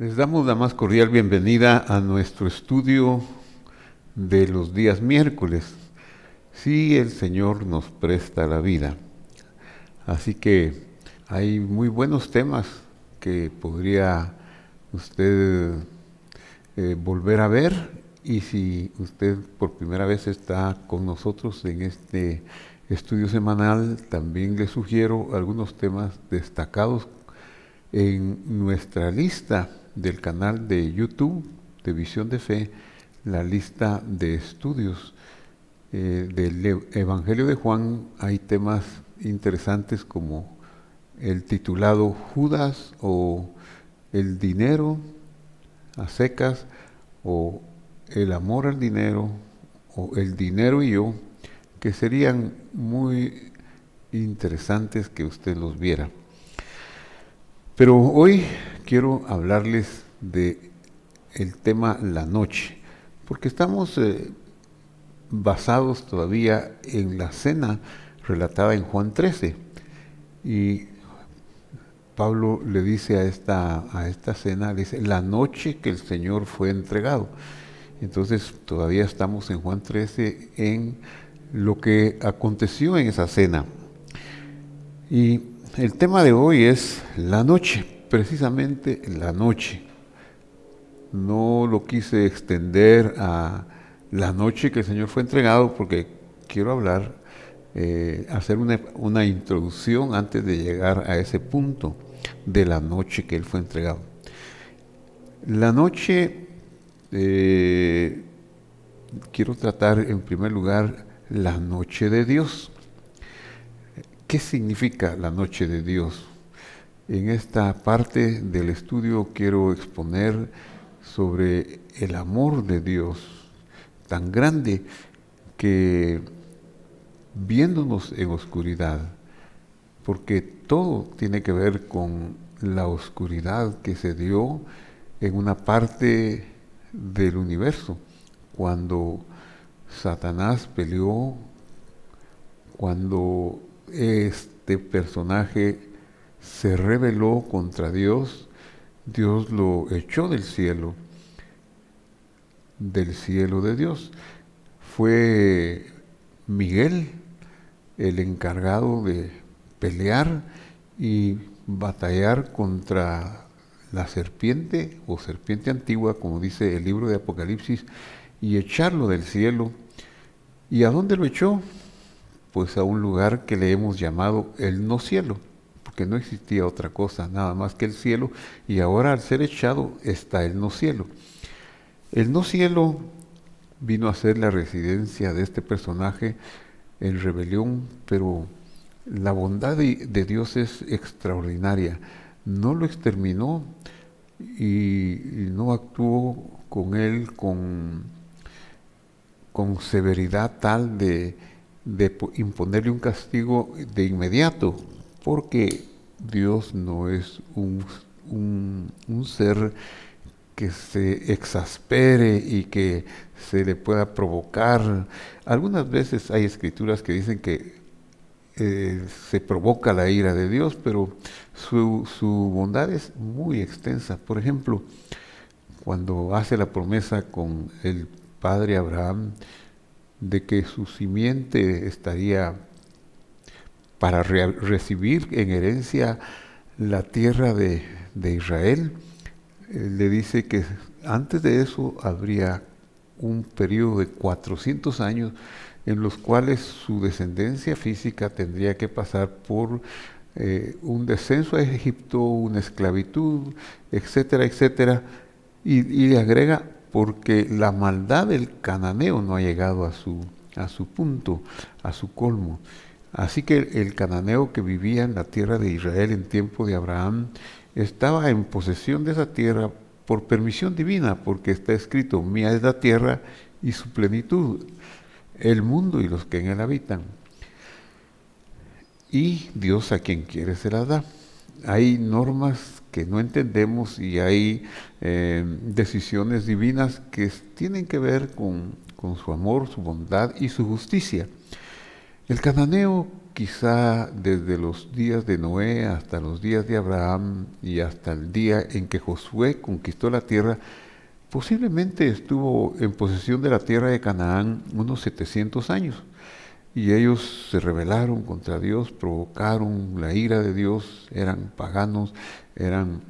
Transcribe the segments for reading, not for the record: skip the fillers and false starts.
Les damos la más cordial bienvenida a nuestro estudio de los días miércoles, si el Señor nos presta la vida. Así que hay muy buenos temas que podría usted volver a ver, y si usted por primera vez está con nosotros en este estudio semanal, también le sugiero algunos temas destacados en nuestra lista del canal de YouTube de Visión de Fe, la lista de estudios del Evangelio de Juan. Hay temas interesantes como el titulado Judas, o el dinero a secas, o el amor al dinero, o el dinero y yo, que serían muy interesantes que usted los viera. Pero hoy quiero hablarles de el tema la noche, porque estamos basados todavía en la cena relatada en Juan 13, y Pablo le dice a esta cena, le dice, la noche que el Señor fue entregado. Entonces todavía estamos en Juan 13, en lo que aconteció en esa cena. Y el tema de hoy es la noche, precisamente la noche. No lo quise extender a la noche que el Señor fue entregado, porque quiero hablar, hacer una introducción antes de llegar a ese punto de la noche que Él fue entregado. La noche, quiero tratar en primer lugar la noche de Dios. ¿Qué significa la noche de Dios? En esta parte del estudio quiero exponer sobre el amor de Dios tan grande que, viéndonos en oscuridad, porque todo tiene que ver con la oscuridad que se dio en una parte del universo, cuando Satanás peleó, cuando este personaje se rebeló contra Dios, Dios lo echó del cielo de Dios. Fue Miguel el encargado de pelear y batallar contra la serpiente, o serpiente antigua, como dice el libro de Apocalipsis, y echarlo del cielo. ¿Y a dónde lo echó? Pues a un lugar que le hemos llamado el no cielo, porque no existía otra cosa nada más que el cielo, y ahora al ser echado está el no cielo. El no cielo vino a ser la residencia de este personaje en rebelión, pero la bondad de Dios es extraordinaria. No lo exterminó y no actuó con él con severidad tal de imponerle un castigo de inmediato, porque Dios no es un ser que se exaspere y que se le pueda provocar. Algunas veces hay escrituras que dicen que se provoca la ira de Dios, pero su bondad es muy extensa. Por ejemplo, cuando hace la promesa con el padre Abraham de que su simiente estaría para recibir en herencia la tierra de Israel, le dice que antes de eso habría un periodo de 400 años en los cuales su descendencia física tendría que pasar por un descenso a Egipto, una esclavitud, etcétera, etcétera. Y le agrega, porque la maldad del cananeo no ha llegado a su punto, a su colmo. Así que el cananeo que vivía en la tierra de Israel en tiempo de Abraham estaba en posesión de esa tierra por permisión divina, porque está escrito, mía es la tierra y su plenitud, el mundo y los que en él habitan. Y Dios a quien quiere se las da. Hay normas que no entendemos y hay decisiones divinas que tienen que ver con su amor, su bondad y su justicia. El cananeo quizá desde los días de Noé hasta los días de Abraham y hasta el día en que Josué conquistó la tierra, posiblemente estuvo en posesión de la tierra de Canaán unos 700 años. Y ellos se rebelaron contra Dios, provocaron la ira de Dios, eran paganos, eran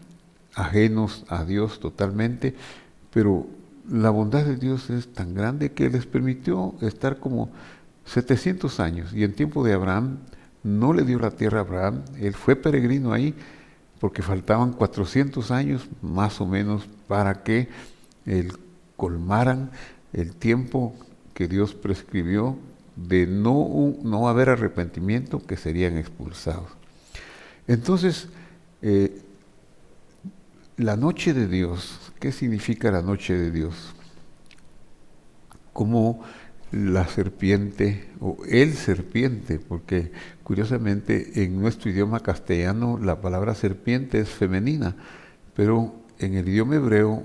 ajenos a Dios totalmente, pero la bondad de Dios es tan grande que les permitió estar como 700 años. Y en tiempo de Abraham no le dio la tierra a Abraham, él fue peregrino ahí porque faltaban 400 años más o menos para que colmaran el tiempo que Dios prescribió de no haber arrepentimiento, que serían expulsados. Entonces, la noche de Dios, ¿qué significa la noche de Dios? Como la serpiente, o el serpiente, porque curiosamente en nuestro idioma castellano la palabra serpiente es femenina, pero en el idioma hebreo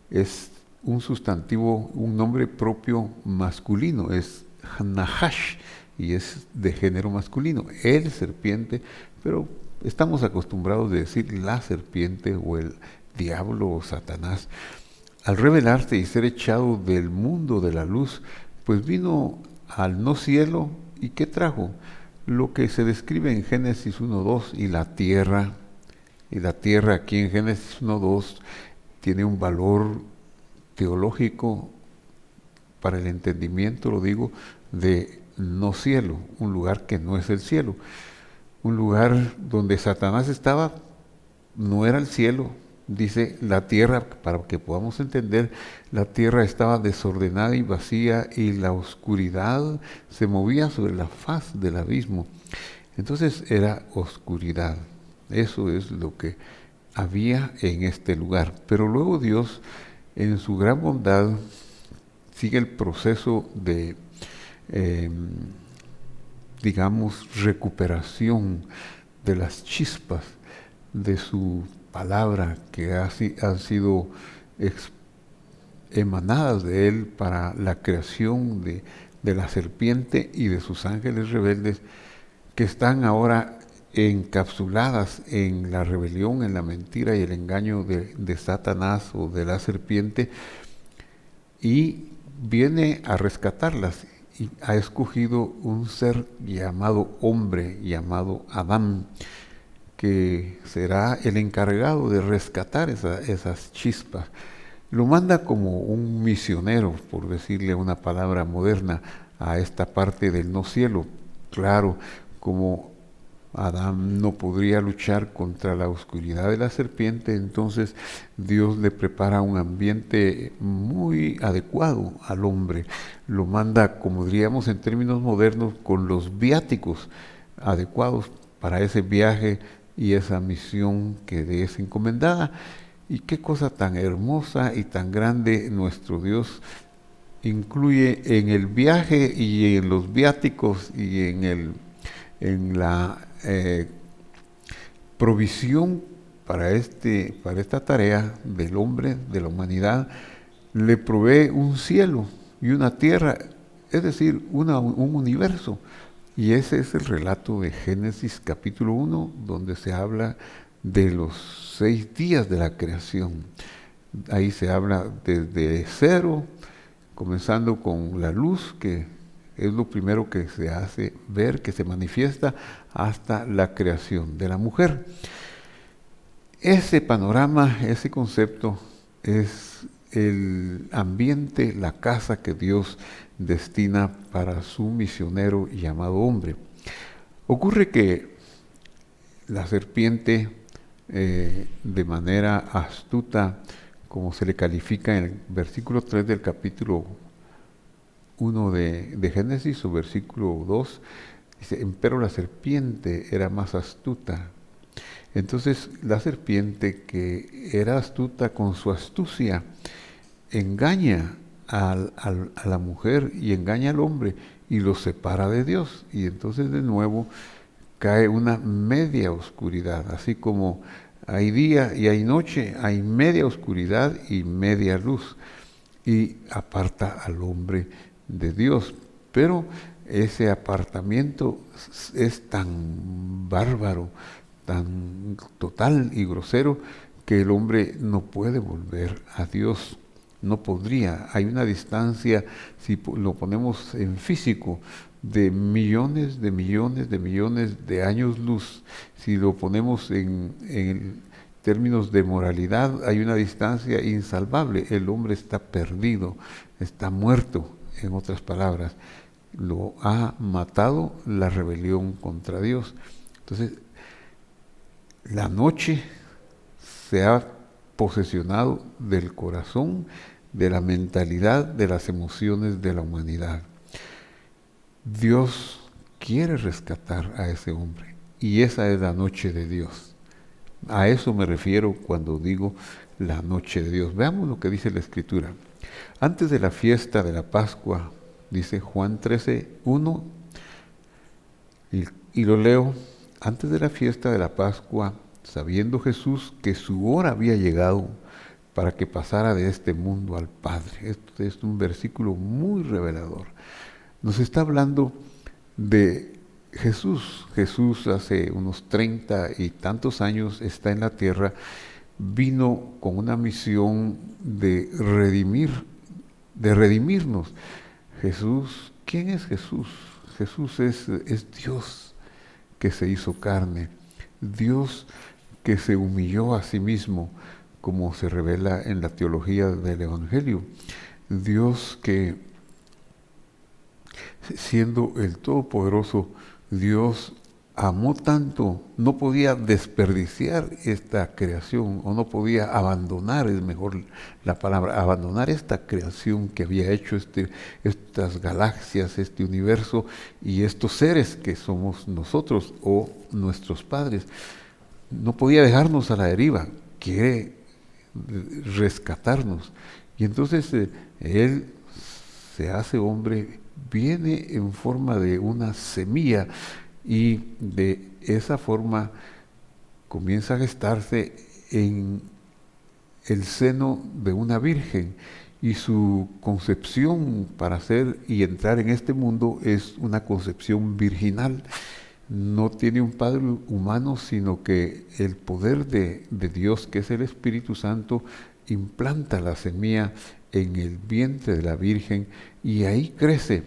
es un sustantivo, un nombre propio masculino, es Nahash, y es de género masculino, el serpiente, pero estamos acostumbrados a decir la serpiente o el diablo o Satanás. Al revelarse y ser echado del mundo de la luz, pues vino al no cielo, ¿y qué trajo? Lo que se describe en Génesis 1:2, y la tierra aquí en Génesis 1:2 tiene un valor teológico para el entendimiento, lo digo, de no cielo, un lugar que no es el cielo. Un lugar donde Satanás estaba, no era el cielo. Dice la tierra, para que podamos entender, la tierra estaba desordenada y vacía y la oscuridad se movía sobre la faz del abismo. Entonces era oscuridad. Eso es lo que había en este lugar. Pero luego Dios, en su gran bondad, sigue el proceso de, digamos, recuperación de las chispas de su palabra que han sido emanadas de Él para la creación de la serpiente y de sus ángeles rebeldes, que están ahora encapsuladas en la rebelión, en la mentira y el engaño de Satanás o de la serpiente, y viene a rescatarlas y ha escogido un ser llamado hombre, llamado Adán, que será el encargado de rescatar esas chispas. Lo manda como un misionero, por decirle una palabra moderna, a esta parte del no cielo. Claro, como Adán no podría luchar contra la oscuridad de la serpiente, entonces Dios le prepara un ambiente muy adecuado al hombre. Lo manda, como diríamos en términos modernos, con los viáticos adecuados para ese viaje y esa misión que le es encomendada. Y qué cosa tan hermosa y tan grande nuestro Dios incluye en el viaje y en los viáticos y en la provisión para esta tarea del hombre, de la humanidad. Le provee un cielo y una tierra, es decir, un universo. Y ese es el relato de Génesis capítulo 1, donde se habla de los 6 días de la creación. Ahí se habla desde cero, comenzando con la luz, que es lo primero que se hace ver, que se manifiesta, hasta la creación de la mujer. Ese panorama, ese concepto es el ambiente, la casa que Dios destina para su misionero llamado hombre. Ocurre que la serpiente, de manera astuta, como se le califica en el versículo 3 del capítulo 1 de Génesis, o versículo 2, dice, empero la serpiente era más astuta. Entonces la serpiente, que era astuta con su astucia, engaña a la mujer y engaña al hombre y los separa de Dios. Y entonces de nuevo cae una media oscuridad, así como hay día y hay noche, hay media oscuridad y media luz, y aparta al hombre de Dios. Pero ese apartamiento es tan bárbaro, tan total y grosero, que el hombre no puede volver a Dios. No podría. Hay una distancia, si lo ponemos en físico, de millones, de millones, de millones de años luz. Si lo ponemos en términos de moralidad, hay una distancia insalvable. El hombre está perdido, está muerto, en otras palabras. Lo ha matado la rebelión contra Dios. Entonces, la noche se ha posesionado del corazón, de la mentalidad, de las emociones de la humanidad. Dios quiere rescatar a ese hombre y esa es la noche de Dios. A eso me refiero cuando digo la noche de Dios. Veamos lo que dice la Escritura. Antes de la fiesta de la Pascua, dice Juan 13:1, y lo leo, antes de la fiesta de la Pascua, sabiendo Jesús que su hora había llegado para que pasara de este mundo al Padre. Este es un versículo muy revelador. Nos está hablando de Jesús. Jesús hace unos 30 y tantos años está en la tierra, vino con una misión de redimirnos. Jesús, ¿quién es Jesús? Jesús es Dios que se hizo carne, Dios que se humilló a sí mismo, como se revela en la teología del Evangelio. Dios que, siendo el Todopoderoso, Dios amó tanto, no podía desperdiciar esta creación, o no podía abandonar, es mejor la palabra, abandonar esta creación que había hecho, estas galaxias, este universo y estos seres que somos nosotros o nuestros padres. No podía dejarnos a la deriva, quiere rescatarnos. Y entonces Él se hace hombre, viene en forma de una semilla y de esa forma comienza a gestarse en el seno de una virgen y su concepción para ser y entrar en este mundo es una concepción virginal. No tiene un padre humano, sino que el poder de Dios, que es el Espíritu Santo, implanta la semilla en el vientre de la Virgen y ahí crece.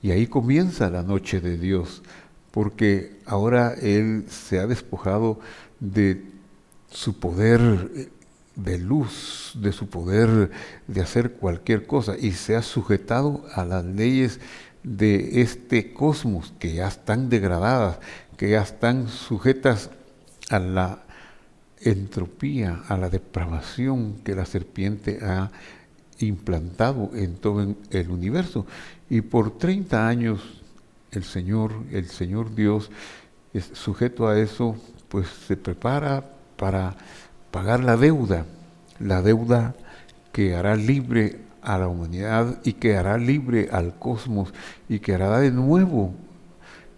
Y ahí comienza la noche de Dios, porque ahora Él se ha despojado de su poder de luz, de su poder de hacer cualquier cosa, y se ha sujetado a las leyes de este cosmos, que ya están degradadas, que ya están sujetas a la entropía, a la depravación que la serpiente ha implantado en todo el universo. Y por 30 años el Señor Dios, es sujeto a eso, pues se prepara para pagar la deuda que hará libre a la humanidad y que hará libre al cosmos y que hará de nuevo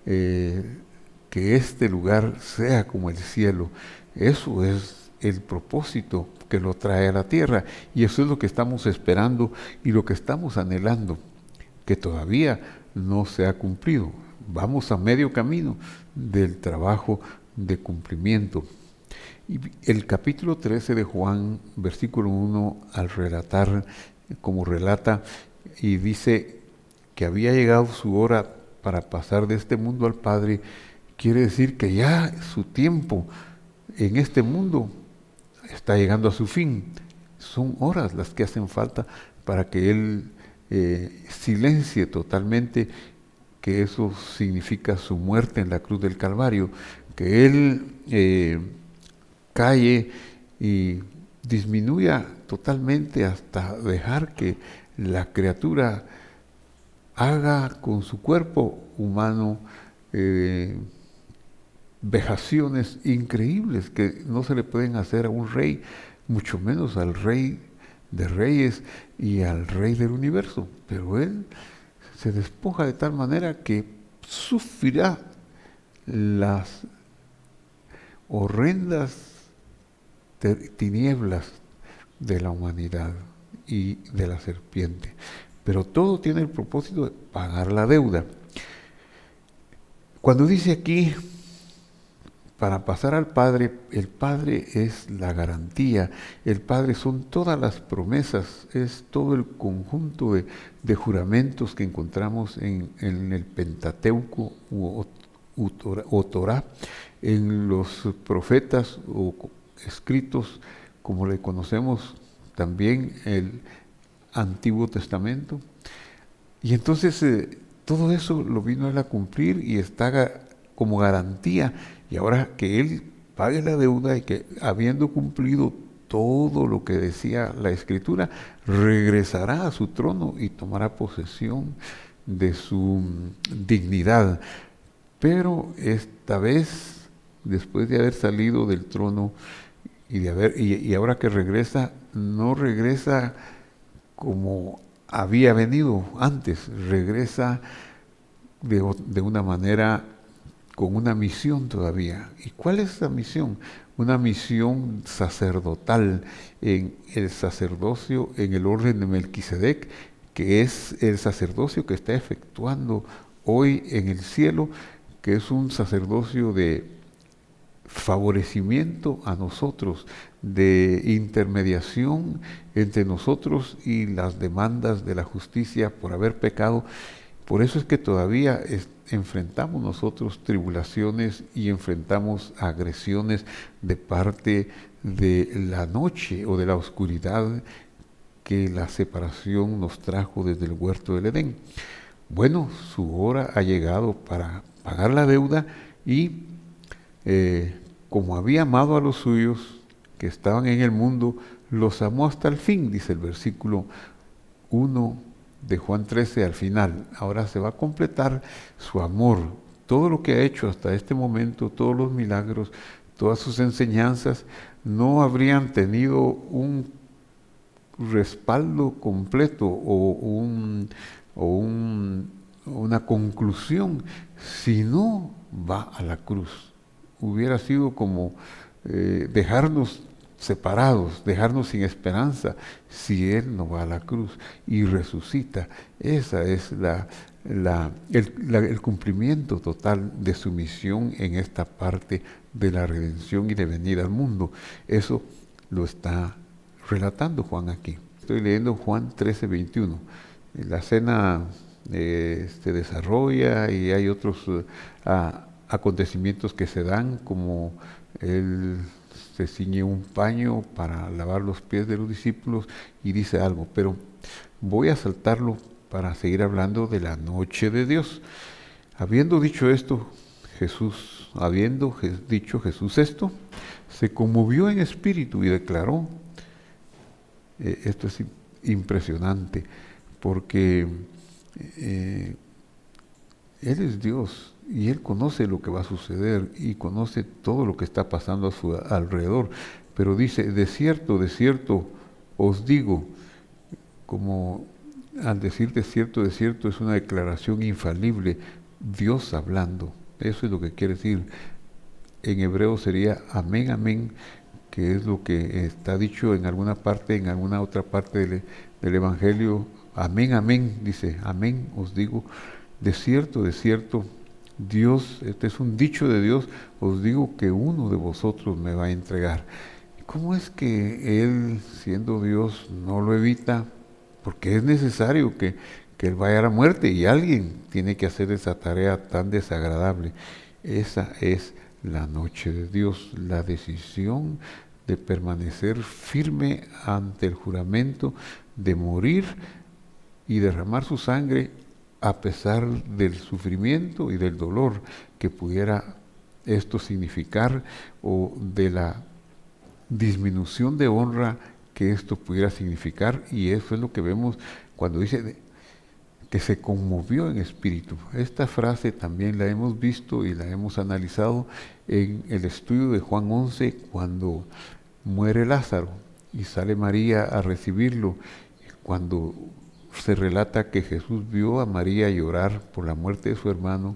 que este lugar sea como el cielo. Eso es el propósito que lo trae a la tierra y eso es lo que estamos esperando y lo que estamos anhelando, que todavía no se ha cumplido. Vamos a medio camino del trabajo de cumplimiento. Y el capítulo 13 de Juan, versículo 1, al relatar, como relata, y dice que había llegado su hora para pasar de este mundo al Padre, quiere decir que ya su tiempo en este mundo está llegando a su fin. Son horas las que hacen falta para que Él silencie totalmente, que eso significa su muerte en la cruz del Calvario, que Él calle y disminuya totalmente hasta dejar que la criatura haga con su cuerpo humano vejaciones increíbles que no se le pueden hacer a un rey, mucho menos al Rey de Reyes y al Rey del universo. Pero Él se despoja de tal manera que sufrirá las horrendas tinieblas de la humanidad y de la serpiente. Pero todo tiene el propósito de pagar la deuda. Cuando dice aquí, para pasar al Padre, el Padre es la garantía, el Padre son todas las promesas, es todo el conjunto de juramentos que encontramos en el Pentateuco o Torá, en los profetas o escritos, como le conocemos también el Antiguo Testamento. Y entonces todo eso lo vino él a cumplir y está como garantía. Y ahora que él pague la deuda y que habiendo cumplido todo lo que decía la Escritura, regresará a su trono y tomará posesión de su dignidad. Pero esta vez, después de haber salido del trono y ahora que regresa, no regresa como había venido antes, regresa de una manera con una misión todavía. ¿Y cuál es esa misión? Una misión sacerdotal en el sacerdocio, en el orden de Melquisedec, que es el sacerdocio que está efectuando hoy en el cielo, que es un sacerdocio de favorecimiento a nosotros, de intermediación entre nosotros y las demandas de la justicia por haber pecado. Por eso es que todavía enfrentamos nosotros tribulaciones y enfrentamos agresiones de parte de la noche o de la oscuridad que la separación nos trajo desde el huerto del Edén. Bueno, su hora ha llegado para pagar la deuda y como había amado a los suyos que estaban en el mundo, los amó hasta el fin, dice el versículo 1 de Juan 13 al final. Ahora se va a completar su amor. Todo lo que ha hecho hasta este momento, todos los milagros, todas sus enseñanzas, no habrían tenido un respaldo completo una conclusión si no va a la cruz. Hubiera sido como dejarnos separados, dejarnos sin esperanza si Él no va a la cruz y resucita. Esa es el cumplimiento total de su misión en esta parte de la redención y de venir al mundo. Eso lo está relatando Juan aquí. Estoy leyendo Juan 13:21. La cena se desarrolla y hay otros acontecimientos que se dan, como él se ciñe un paño para lavar los pies de los discípulos y dice algo, pero voy a saltarlo para seguir hablando de la noche de Dios. Habiendo dicho esto, Jesús esto, se conmovió en espíritu y declaró, esto es impresionante, porque Él es Dios y Él conoce lo que va a suceder y conoce todo lo que está pasando a su alrededor. Pero dice, de cierto os digo, como al decir de cierto es una declaración infalible, Dios hablando. Eso es lo que quiere decir. En hebreo sería amén, amén, que es lo que está dicho en alguna parte, en alguna otra parte del Evangelio. Amén, amén, dice, amén, os digo, de cierto, Dios, este es un dicho de Dios, os digo que uno de vosotros me va a entregar. ¿Cómo es que Él, siendo Dios, no lo evita? Porque es necesario que Él vaya a la muerte y alguien tiene que hacer esa tarea tan desagradable. Esa es la noche de Dios, la decisión de permanecer firme ante el juramento, de morir y derramar su sangre a pesar del sufrimiento y del dolor que pudiera esto significar, o de la disminución de honra que esto pudiera significar. Y eso es lo que vemos cuando dice que se conmovió en espíritu. Esta frase también la hemos visto y la hemos analizado en el estudio de Juan 11, cuando muere Lázaro y sale María a recibirlo, cuando se relata que Jesús vio a María llorar por la muerte de su hermano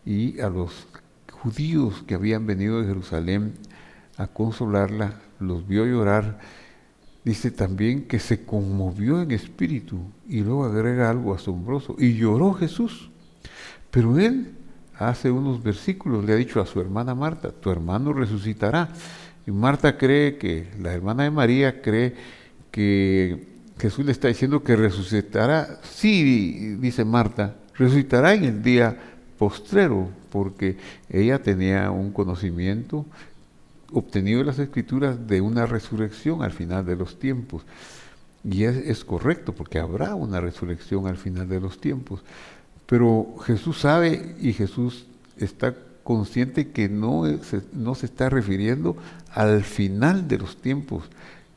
y a los judíos que habían venido de Jerusalén a consolarla, los vio llorar. Dice también que se conmovió en espíritu y luego agrega algo asombroso, y lloró Jesús. Pero él hace unos versículos le ha dicho a su hermana Marta, tu hermano resucitará. Y Marta cree que, la hermana de María cree que Jesús le está diciendo que resucitará. Sí, dice Marta, resucitará en el día postrero, porque ella tenía un conocimiento obtenido de las Escrituras de una resurrección al final de los tiempos. Y es correcto, porque habrá una resurrección al final de los tiempos. Pero Jesús sabe y Jesús está consciente que no se está refiriendo al final de los tiempos,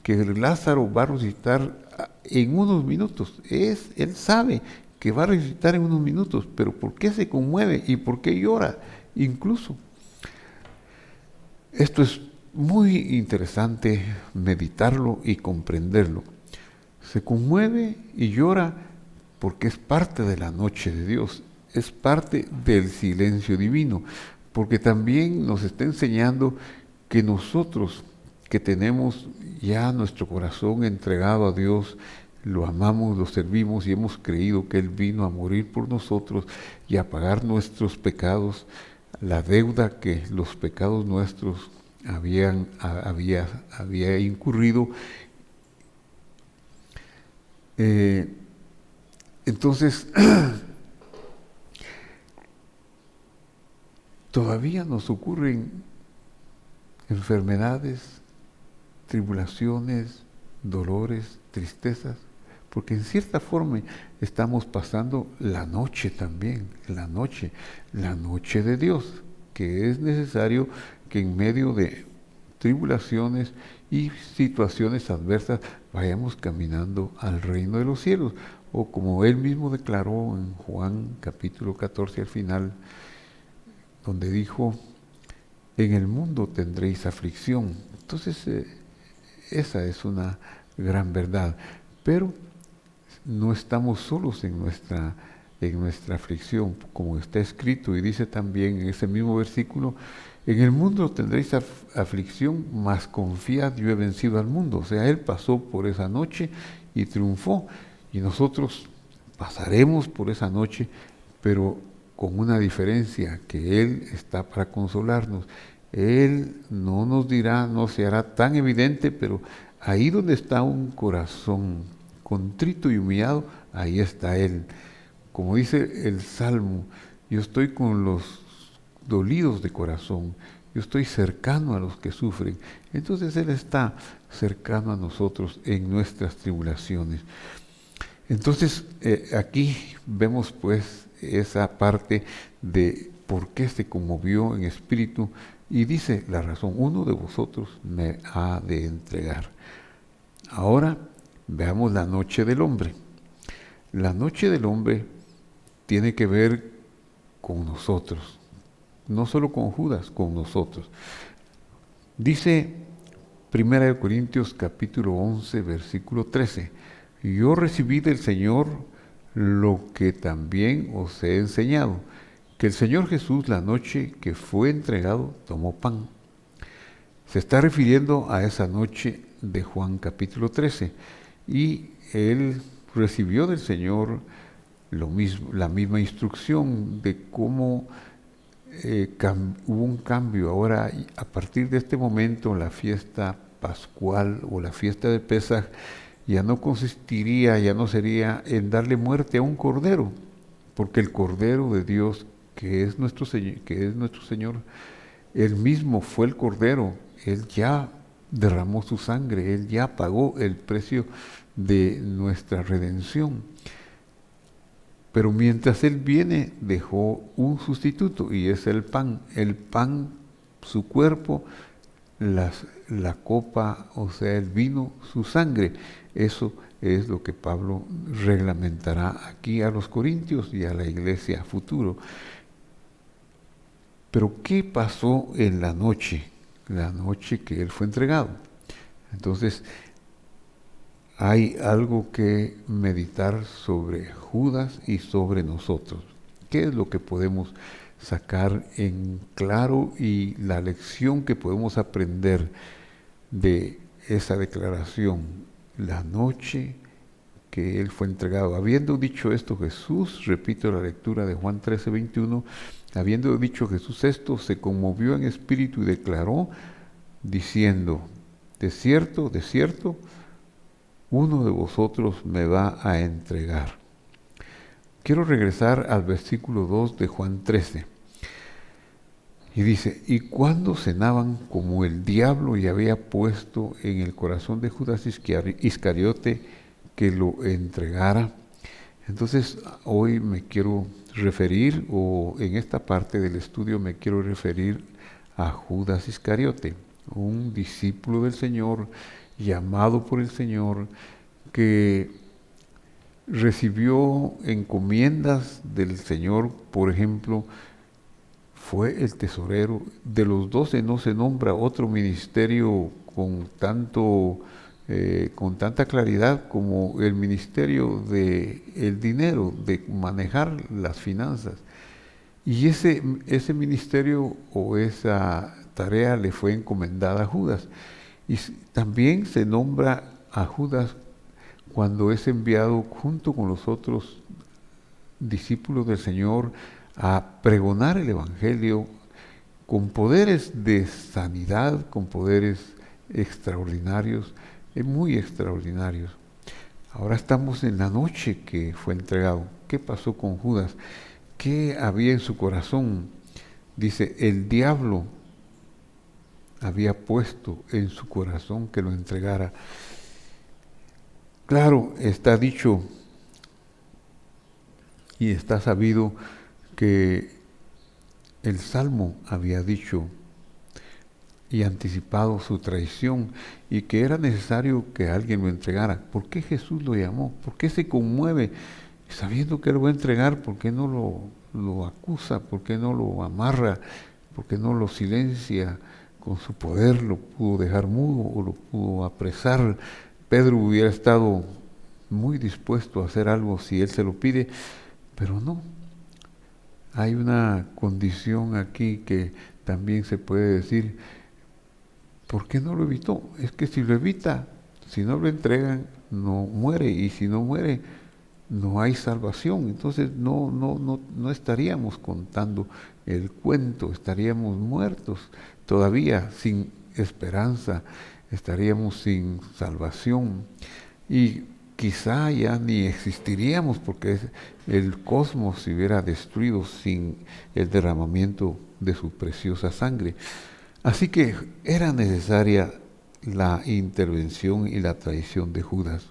que Lázaro va a resucitar en unos minutos. Él sabe que va a resucitar en unos minutos, pero ¿por qué se conmueve y por qué llora? Incluso, esto es muy interesante meditarlo y comprenderlo. Se conmueve y llora porque es parte de la noche de Dios, es parte del silencio divino, porque también nos está enseñando que nosotros que tenemos ya nuestro corazón entregado a Dios, lo amamos, lo servimos y hemos creído que Él vino a morir por nosotros y a pagar nuestros pecados, la deuda que los pecados nuestros había incurrido. Entonces, todavía nos ocurren enfermedades, tribulaciones, dolores, tristezas, porque en cierta forma estamos pasando la noche también, la noche de Dios, que es necesario que en medio de tribulaciones y situaciones adversas vayamos caminando al reino de los cielos, o como él mismo declaró en Juan capítulo 14 al final, donde dijo, en el mundo tendréis aflicción. Entonces, esa es una gran verdad, pero no estamos solos en nuestra aflicción, como está escrito y dice también en ese mismo versículo, en el mundo tendréis aflicción, mas confiad, yo he vencido al mundo. O sea, Él pasó por esa noche y triunfó, y nosotros pasaremos por esa noche, pero con una diferencia, que Él está para consolarnos. Él no nos dirá, no se hará tan evidente, pero ahí donde está un corazón contrito y humillado, ahí está Él. Como dice el Salmo, yo estoy con los dolidos de corazón, yo estoy cercano a los que sufren. Entonces Él está cercano a nosotros en nuestras tribulaciones. Entonces aquí vemos pues esa parte de por qué se conmovió en espíritu y dice la razón, uno de vosotros me ha de entregar. Ahora veamos la noche del hombre. La noche del hombre tiene que ver con nosotros, no solo con Judas, con nosotros. Dice 1 Corintios capítulo 11, versículo 13, yo recibí del Señor lo que también os he enseñado, que el Señor Jesús la noche que fue entregado tomó pan. Se está refiriendo a esa noche de Juan capítulo 13 y él recibió del Señor lo mismo, la misma instrucción de cómo hubo un cambio. Ahora, a partir de este momento, la fiesta pascual o la fiesta de Pesaj ya no consistiría, ya no sería en darle muerte a un cordero, porque el Cordero de Dios, que es nuestro Señor, Él mismo fue el Cordero, Él ya derramó su sangre, Él ya pagó el precio de nuestra redención. Pero mientras Él viene, dejó un sustituto, y es el pan, su cuerpo, la copa, o sea, el vino, su sangre. Eso es lo que Pablo reglamentará aquí a los corintios y a la iglesia futuro. Pero ¿qué pasó en la noche que Él fue entregado? Entonces, hay algo que meditar sobre Judas y sobre nosotros. ¿Qué es lo que podemos sacar en claro y la lección que podemos aprender de esa declaración? La noche que Él fue entregado. Habiendo dicho esto, Jesús, repito la lectura de Juan 13:21, Habiendo dicho Jesús esto, se conmovió en espíritu y declaró, diciendo, de cierto, uno de vosotros me va a entregar. Quiero regresar al versículo 2 de Juan 13. Y dice, y cuando cenaban, como el diablo ya había puesto en el corazón de Judas Iscariote que lo entregara. Entonces hoy me quiero referir, o en esta parte del estudio me quiero referir a Judas Iscariote, un discípulo del Señor, llamado por el Señor, que recibió encomiendas del Señor. Por ejemplo, fue el tesorero. De los 12 no se nombra otro ministerio con tanta claridad como el ministerio de el dinero, de manejar las finanzas. Y ese ministerio o esa tarea le fue encomendada a Judas. Y también se nombra a Judas cuando es enviado junto con los otros discípulos del Señor a pregonar el Evangelio con poderes de sanidad, con poderes extraordinarios, muy extraordinarios. Ahora estamos en la noche que fue entregado. ¿Qué pasó con Judas? ¿Qué había en su corazón? Dice, el diablo había puesto en su corazón que lo entregara. Claro, está dicho y está sabido que el Salmo había dicho y anticipado su traición y que era necesario que alguien lo entregara. ¿Por qué Jesús lo llamó? ¿Por qué se conmueve sabiendo que lo va a entregar? ¿Por qué no lo acusa? ¿Por qué no lo amarra? ¿Por qué no lo silencia? Con su poder lo pudo dejar mudo o lo pudo apresar. Pedro hubiera estado muy dispuesto a hacer algo si él se lo pide, pero no. Hay una condición aquí que también se puede decir, ¿por qué no lo evitó? Es que si lo evita, si no lo entregan, no muere, y si no muere, no hay salvación. Entonces no estaríamos contando el cuento, estaríamos muertos todavía, sin esperanza, estaríamos sin salvación. Y quizá ya ni existiríamos porque el cosmos se hubiera destruido sin el derramamiento de su preciosa sangre. Así que era necesaria la intervención y la traición de Judas.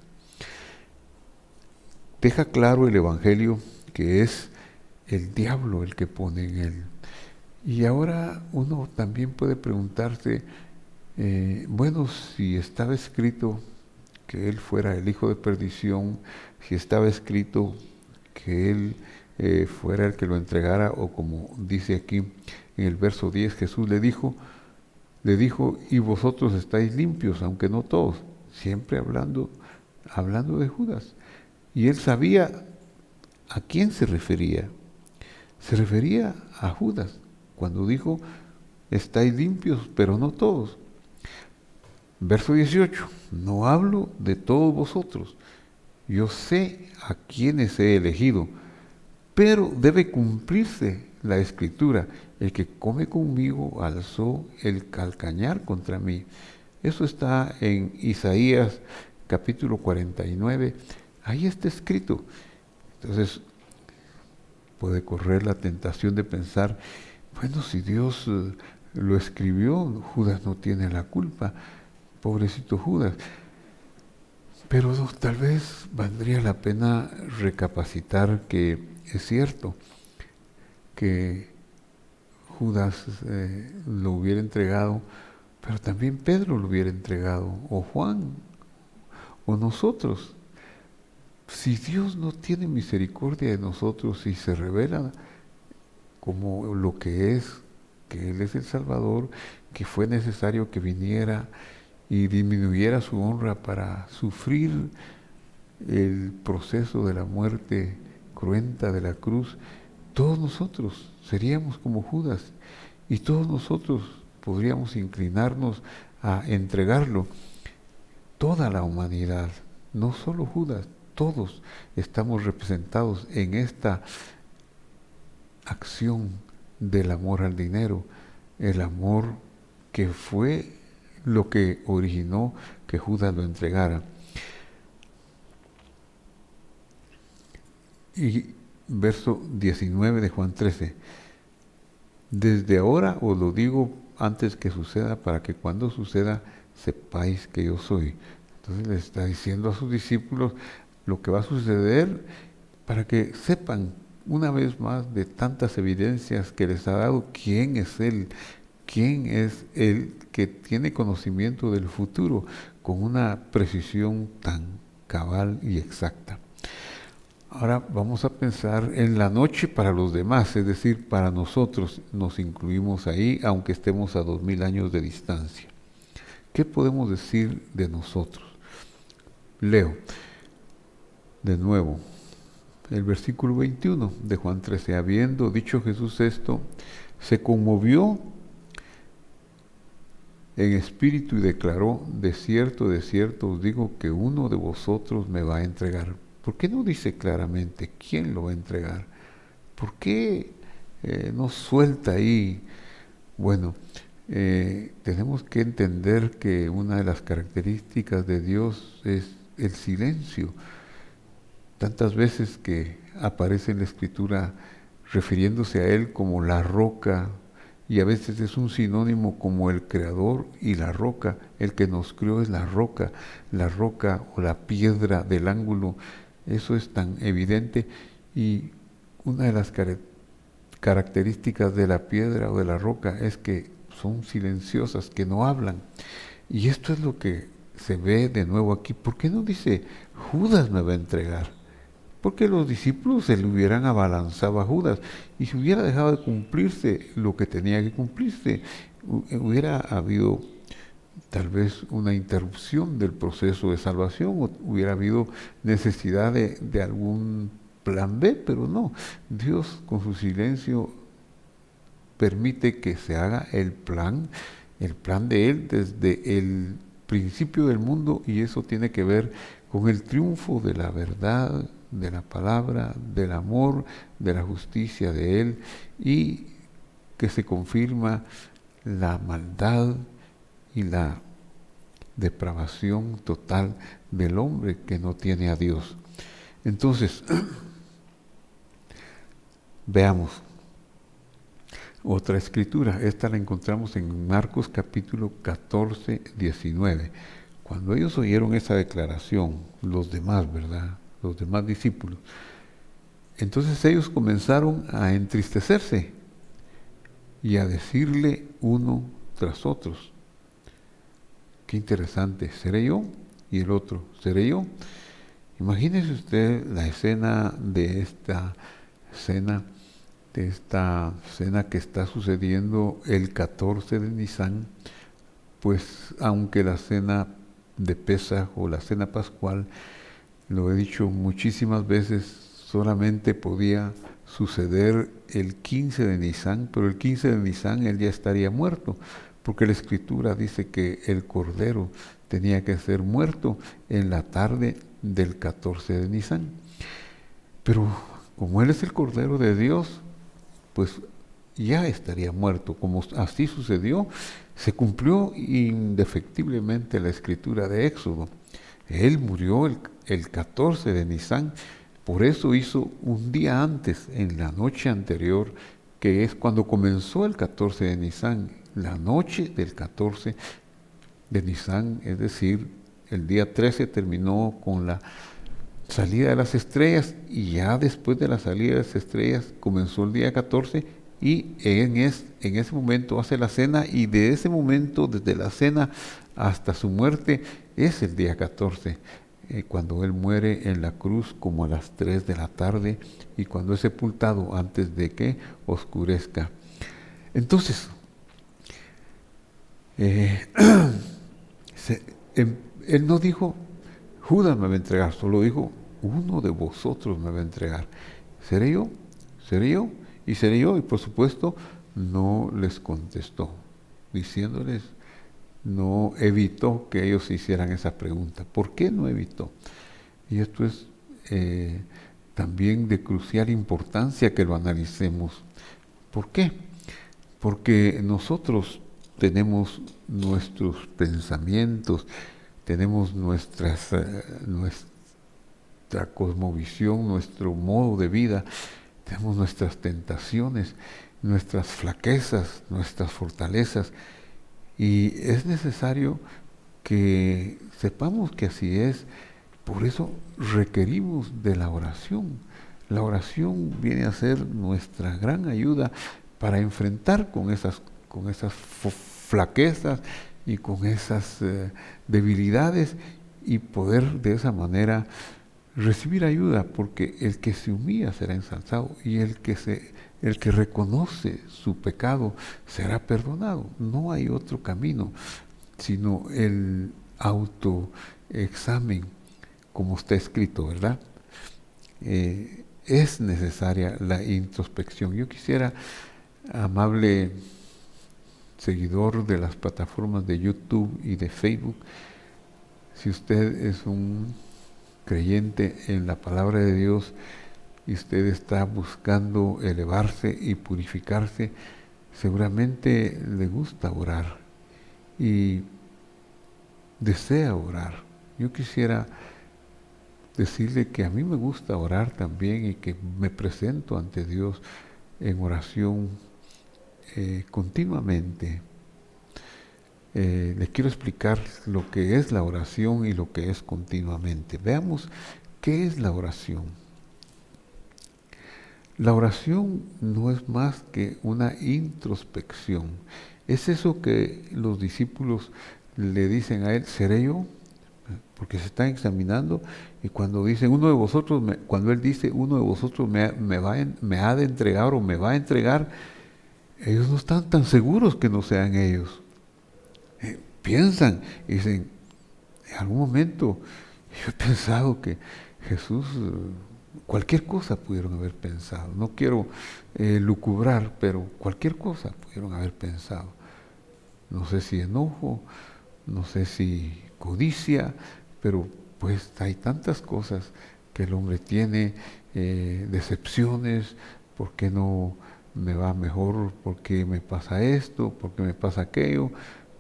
Deja claro el Evangelio que es el diablo el que pone en él. Y ahora uno también puede preguntarse, bueno, si estaba escrito que él fuera el hijo de perdición, si estaba escrito que él fuera el que lo entregara, o como dice aquí en el verso 10, Jesús le dijo, y vosotros estáis limpios, aunque no todos, siempre hablando de Judas. Y él sabía a quién se refería. Se refería a Judas, cuando dijo, estáis limpios, pero no todos. Verso 18, no hablo de todos vosotros, yo sé a quiénes he elegido, pero debe cumplirse la escritura, el que come conmigo alzó el calcañar contra mí. Eso está en Isaías capítulo 49, ahí está escrito. Entonces puede correr la tentación de pensar, bueno, si Dios lo escribió, Judas no tiene la culpa, pobrecito Judas. Pero tal vez valdría la pena recapacitar que es cierto que Judas lo hubiera entregado, pero también Pedro lo hubiera entregado, o Juan, o nosotros. Si Dios no tiene misericordia de nosotros y se revela como lo que es, que Él es el Salvador, que fue necesario que viniera y disminuyera su honra para sufrir el proceso de la muerte cruenta de la cruz, todos nosotros seríamos como Judas y todos nosotros podríamos inclinarnos a entregarlo. Toda la humanidad, no solo Judas, todos estamos representados en esta acción del amor al dinero, el amor que fue lo que originó que Judas lo entregara. Y verso 19 de Juan 13, desde ahora os lo digo antes que suceda, para que cuando suceda sepáis que yo soy. Entonces le está diciendo a sus discípulos lo que va a suceder para que sepan una vez más de tantas evidencias que les ha dado quién es Él, quién es Él que tiene conocimiento del futuro con una precisión tan cabal y exacta. Ahora vamos a pensar en la noche para los demás, es decir, para nosotros nos incluimos ahí, aunque estemos a 2000 años de distancia. ¿Qué podemos decir de nosotros? Leo de nuevo el versículo 21 de Juan 13. Habiendo dicho Jesús esto, se conmovió en espíritu y declaró: de cierto os digo que uno de vosotros me va a entregar. ¿Por qué no dice claramente quién lo va a entregar? ¿Por qué no suelta ahí? Bueno, tenemos que entender que una de las características de Dios es el silencio. Tantas veces que aparece en la Escritura refiriéndose a Él como la roca, y a veces es un sinónimo como el creador y la roca. El que nos creó es la roca o la piedra del ángulo. Eso es tan evidente, y una de las características de la piedra o de la roca es que son silenciosas, que no hablan. Y esto es lo que se ve de nuevo aquí. ¿Por qué no dice Judas me va a entregar? Porque los discípulos se le hubieran abalanzado a Judas, y si hubiera dejado de cumplirse lo que tenía que cumplirse, hubiera habido tal vez una interrupción del proceso de salvación, o hubiera habido necesidad de algún plan B, pero no. Dios con su silencio permite que se haga el plan de Él desde el principio del mundo, y eso tiene que ver con el triunfo de la verdad, de la palabra, del amor, de la justicia de Él, y que se confirma la maldad y la depravación total del hombre que no tiene a Dios. Entonces, veamos otra escritura. Esta la encontramos en Marcos capítulo 14, 19. Cuando ellos oyeron esa declaración, los demás, ¿verdad?, los demás discípulos, entonces ellos comenzaron a entristecerse y a decirle uno tras otros: qué interesante, ¿seré yo? Y el otro: ¿seré yo? Imagínese usted la escena de esta cena que está sucediendo el 14 de Nisan. Pues aunque la cena de Pesaj o la cena pascual, lo he dicho muchísimas veces, solamente podía suceder el 15 de Nisan, pero el 15 de Nisan él ya estaría muerto, porque la Escritura dice que el Cordero tenía que ser muerto en la tarde del 14 de Nisan. Pero como Él es el Cordero de Dios, pues ya estaría muerto. Como así sucedió, se cumplió indefectiblemente la Escritura de Éxodo. Él murió el 14 de Nisan, por eso hizo un día antes, en la noche anterior, que es cuando comenzó el 14 de Nisan, la noche del 14 de Nisan, es decir, el día 13 terminó con la salida de las estrellas, y ya después de la salida de las estrellas comenzó el día 14, y en ese momento hace la cena, y de ese momento, desde la cena hasta su muerte, es el día 14, cuando Él muere en la cruz como a las 3 de la tarde, y cuando es sepultado antes de que oscurezca. Entonces, Él no dijo Judas me va a entregar, solo dijo uno de vosotros me va a entregar. ¿Seré yo? ¿Seré yo? Y seré yo. Y por supuesto no les contestó, diciéndoles, no evitó que ellos hicieran esa pregunta. ¿Por qué no evitó? Y esto es también de crucial importancia que lo analicemos. ¿Por qué? porque nosotros tenemos nuestros pensamientos, tenemos nuestra cosmovisión, nuestro modo de vida, tenemos nuestras tentaciones, nuestras flaquezas, nuestras fortalezas, y es necesario que sepamos que así es. Por eso requerimos de la oración. La oración viene a ser nuestra gran ayuda para enfrentar con esas flaquezas y con esas debilidades, y poder de esa manera recibir ayuda, porque el que se humilla será ensalzado, y el que reconoce su pecado será perdonado. No hay otro camino sino el autoexamen, como está escrito, ¿verdad? Es necesaria la introspección. Yo quisiera, amable seguidor de las plataformas de YouTube y de Facebook, si usted es un creyente en la palabra de Dios y usted está buscando elevarse y purificarse, seguramente le gusta orar y desea orar. Yo quisiera decirle que a mí me gusta orar también, y que me presento ante Dios en oración continuamente. Les quiero explicar lo que es la oración y lo que es continuamente. Veamos qué es la oración. La oración no es más que una introspección. Es eso que los discípulos le dicen a él: ¿seré yo? Porque se están examinando, y cuando dicen cuando él dice uno de vosotros me ha de entregar o me va a entregar, ellos no están tan seguros que no sean ellos. Piensan y dicen: en algún momento yo he pensado que Jesús, cualquier cosa pudieron haber pensado. No quiero lucubrar, pero cualquier cosa pudieron haber pensado. No sé si enojo, no sé si codicia, pero pues hay tantas cosas que el hombre tiene, decepciones. ¿Por qué no me va mejor? ¿Por qué me pasa esto? ¿Por qué me pasa aquello?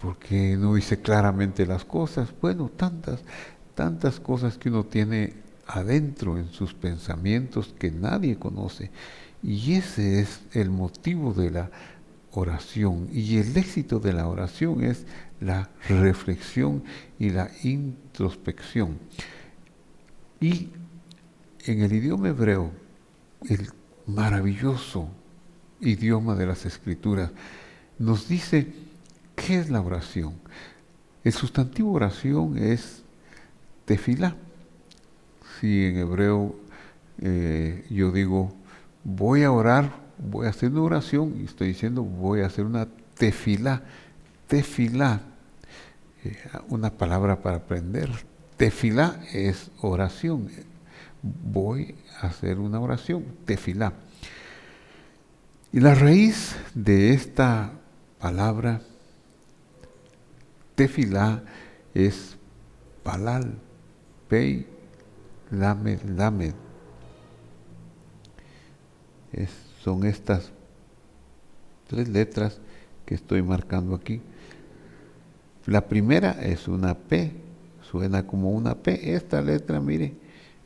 ¿Por qué no dice claramente las cosas? Bueno, tantas cosas que uno tiene adentro en sus pensamientos que nadie conoce. Y ese es el motivo de la oración. Y el éxito de la oración es la reflexión y la introspección. Y en el idioma hebreo, el maravilloso idioma de las Escrituras, nos dice qué es la oración. El sustantivo oración es tefilá. Si en hebreo yo digo voy a orar, voy a hacer una oración, y estoy diciendo voy a hacer una tefilá. Tefilá, una palabra para aprender. Tefilá es oración. Voy a hacer una oración, tefilá. Y la raíz de esta palabra tefilá es palal, pei, lamed, lamed. Son estas 3 letras que estoy marcando aquí. La primera es una P, suena como una P. Esta letra, mire,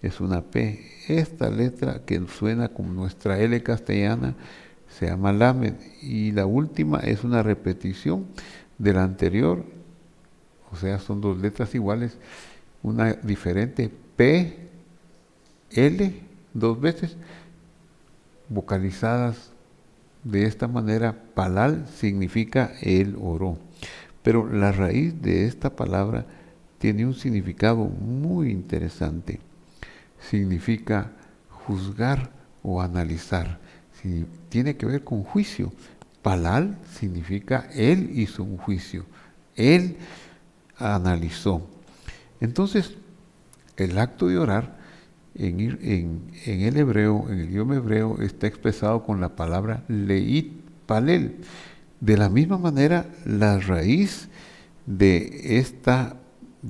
es una P. Esta letra que suena como nuestra L castellana se llama lamed. Y la última es una repetición de la anterior, o sea, son 2 letras iguales, una diferente, P, L, 2 veces, vocalizadas de esta manera. Palal significa él oró. Pero la raíz de esta palabra tiene un significado muy interesante. Significa juzgar o analizar. Tiene que ver con juicio. Palal significa él hizo un juicio. Él analizó. Entonces, el acto de orar en el hebreo, en el idioma hebreo, está expresado con la palabra leit palel. De la misma manera, la raíz de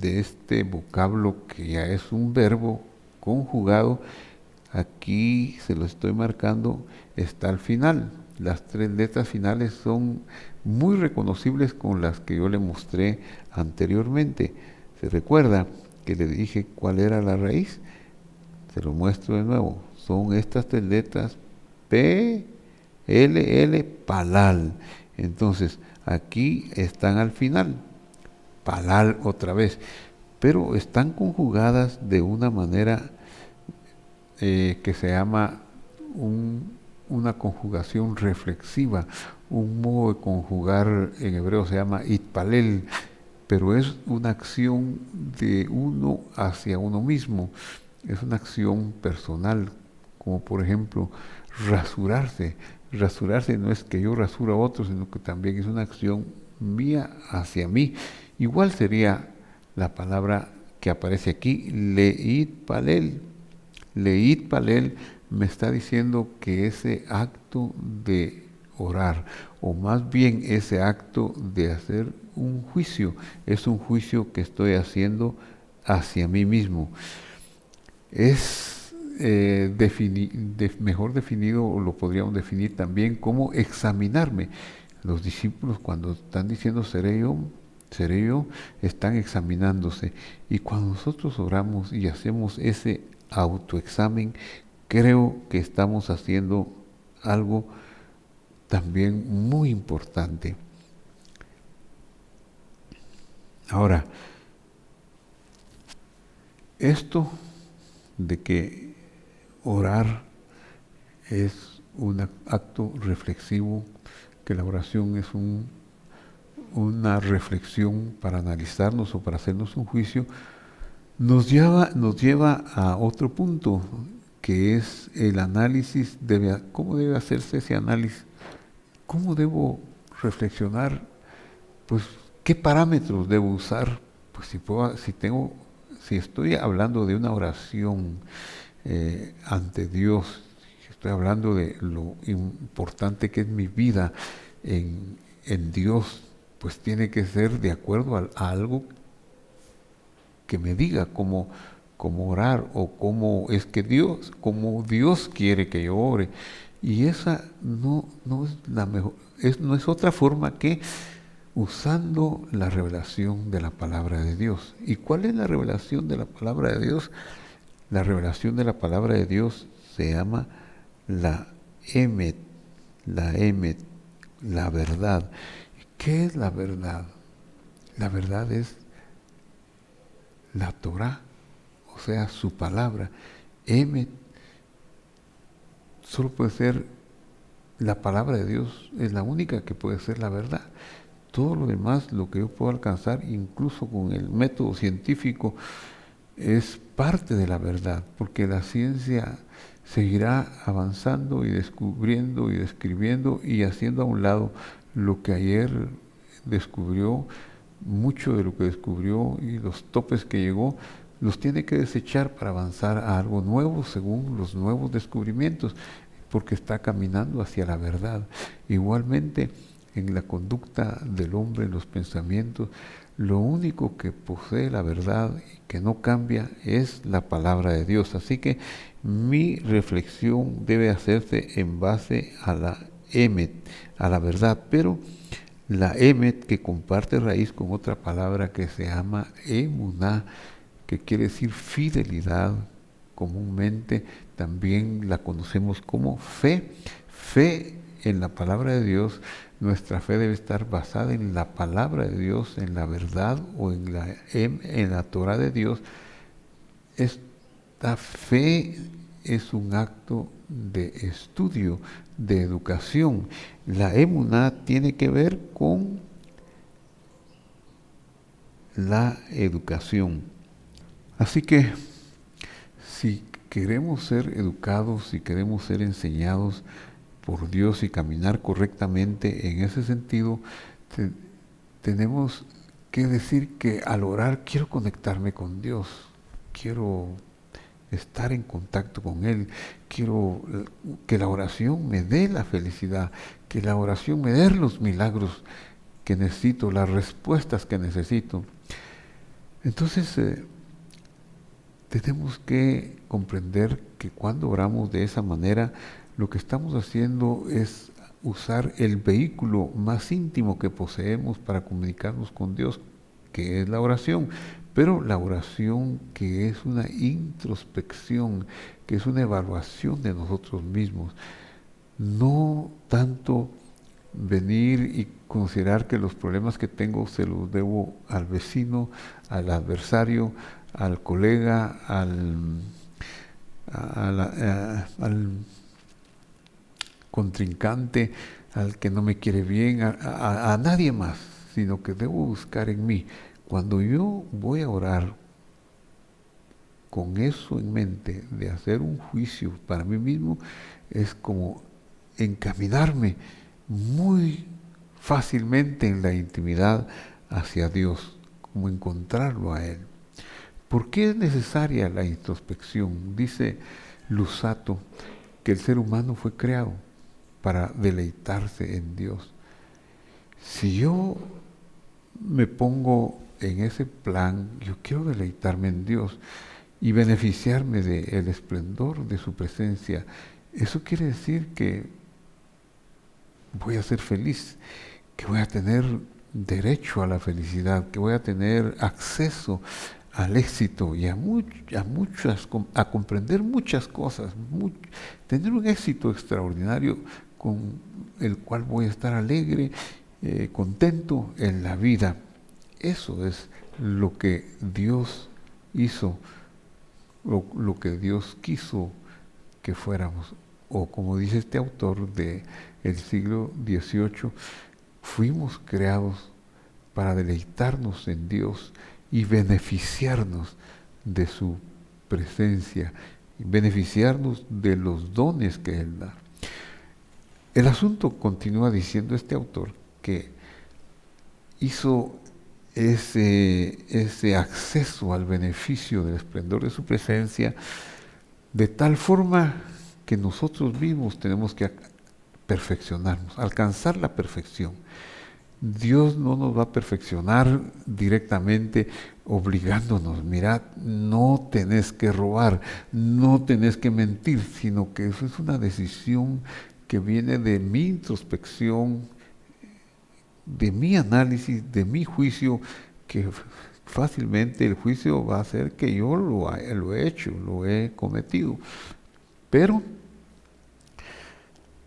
este vocablo, que ya es un verbo conjugado, aquí se lo estoy marcando, está al final. Las 3 letras finales son muy reconocibles con las que yo le mostré anteriormente. ¿Se recuerda que le dije cuál era la raíz? Se lo muestro de nuevo. Son estas 3 letras: P, L, L, palal. Entonces, aquí están al final. Palal otra vez. Pero están conjugadas de una manera que se llama una conjugación reflexiva. Un modo de conjugar en hebreo se llama itpalel, pero es una acción de uno hacia uno mismo. Es una acción personal, como por ejemplo rasurarse. Rasurarse no es que yo rasuro a otros, sino que también es una acción mía hacia mí. Igual sería la palabra que aparece aquí, leit palel. Leit palel me está diciendo que ese acto de orar, o más bien ese acto de hacer un juicio, es un juicio que estoy haciendo hacia mí mismo. Es mejor definido, o lo podríamos definir también como examinarme. Los discípulos, cuando están diciendo seré yo, están examinándose. Y cuando nosotros oramos y hacemos ese autoexamen, creo que estamos haciendo algo también muy importante. Ahora, esto de que orar es un acto reflexivo, que la oración es una reflexión para analizarnos o para hacernos un juicio, nos lleva a otro punto, que es el análisis. ¿Cómo debe hacerse ese análisis? ¿Cómo debo reflexionar? Pues, ¿qué parámetros debo usar? Pues si estoy hablando de una oración ante Dios, estoy hablando de lo importante que es mi vida en Dios, pues tiene que ser de acuerdo a algo que me diga cómo orar, o cómo Dios quiere que yo ore. Y esa no es la mejor, no es otra forma que usando la revelación de la palabra de Dios. ¿Y cuál es la revelación de la palabra de Dios? La revelación de la palabra de Dios se llama la emet, la verdad. ¿Qué es la verdad? La verdad es la Torah, o sea, su palabra. Emet solo puede ser, la palabra de Dios es la única que puede ser la verdad. Todo lo demás, lo que yo puedo alcanzar, incluso con el método científico, es parte de la verdad, porque la ciencia seguirá avanzando y descubriendo y describiendo y haciendo a un lado lo que ayer descubrió. Mucho de lo que descubrió y los topes que llegó los tiene que desechar para avanzar a algo nuevo según los nuevos descubrimientos, porque está caminando hacia la verdad. Igualmente, en la conducta del hombre, en los pensamientos, lo único que posee la verdad y que no cambia es la palabra de Dios. Así que mi reflexión debe hacerse en base a la emet, a la verdad, pero la emet que comparte raíz con otra palabra que se llama emuná, que quiere decir fidelidad. Comúnmente también la conocemos como fe. Fe en la palabra de Dios. Nuestra fe debe estar basada en la palabra de Dios, en la verdad, o en la Torah de Dios. Esta fe es un acto de estudio, de educación. La emuná tiene que ver con la educación. Así que si queremos ser educados, si queremos ser enseñados por Dios y caminar correctamente en ese sentido, tenemos que decir que al orar quiero conectarme con Dios, quiero estar en contacto con Él, quiero que la oración me dé la felicidad, que la oración me dé los milagros que necesito, las respuestas que necesito. Entonces, tenemos que comprender que cuando oramos de esa manera, lo que estamos haciendo es usar el vehículo más íntimo que poseemos para comunicarnos con Dios, que es la oración, pero la oración que es una introspección, que es una evaluación de nosotros mismos, no tanto venir y considerar que los problemas que tengo se los debo al vecino, al adversario, al colega, al contrincante, al que no me quiere bien, a nadie más, sino que debo buscar en mí. Cuando yo voy a orar con eso en mente, de hacer un juicio para mí mismo, es como encaminarme muy fácilmente en la intimidad hacia Dios, como encontrarlo a Él. ¿Por qué es necesaria la introspección? Dice Lusato que el ser humano fue creado para deleitarse en Dios. Si yo me pongo en ese plan, yo quiero deleitarme en Dios y beneficiarme del esplendor de su presencia, eso quiere decir que voy a ser feliz, que voy a tener derecho a la felicidad, que voy a tener acceso al éxito y a comprender muchas cosas, tener un éxito extraordinario con el cual voy a estar alegre, contento en la vida. Eso es lo que Dios hizo, lo que Dios quiso que fuéramos. O como dice este autor del siglo XVIII, fuimos creados para deleitarnos en Dios y beneficiarnos de su presencia, y beneficiarnos de los dones que Él da. El asunto, continúa diciendo este autor, que hizo ese acceso al beneficio del esplendor de su presencia de tal forma que nosotros mismos tenemos que perfeccionarnos, alcanzar la perfección. Dios no nos va a perfeccionar directamente obligándonos, mirad, no tenés que robar, no tenés que mentir, sino que eso es una decisión que viene de mi introspección, de mi análisis, de mi juicio, que fácilmente el juicio va a ser que yo lo he hecho, lo he cometido. Pero